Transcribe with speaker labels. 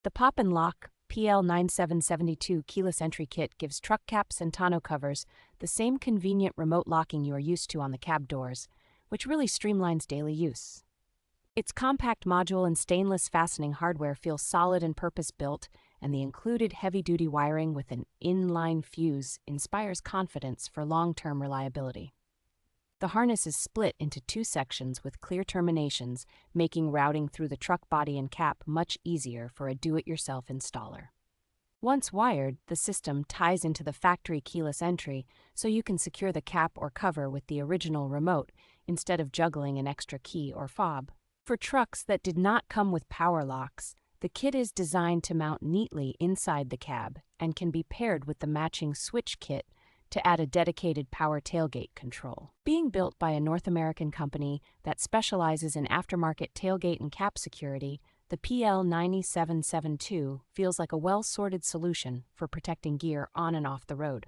Speaker 1: The Pop Lock PL9772 keyless entry kit gives truck caps and tonneau covers the same convenient remote locking you are used to on the cab doors, which really streamlines daily use. Its compact module and stainless fastening hardware feels solid and purpose-built, and the included heavy-duty wiring with an inline fuse inspires confidence for long-term reliability. The harness is split into two sections with clear terminations, making routing through the truck body and cap much easier for a do-it-yourself installer. Once wired, the system ties into the factory keyless entry, so you can secure the cap or cover with the original remote instead of juggling an extra key or fob. For trucks that did not come with power locks, the kit is designed to mount neatly inside the cab and can be paired with the matching switch kit to add a dedicated power tailgate control. Being built by a North American company that specializes in aftermarket tailgate and cap security, the PL9772 feels like a well-sorted solution for protecting gear on and off the road.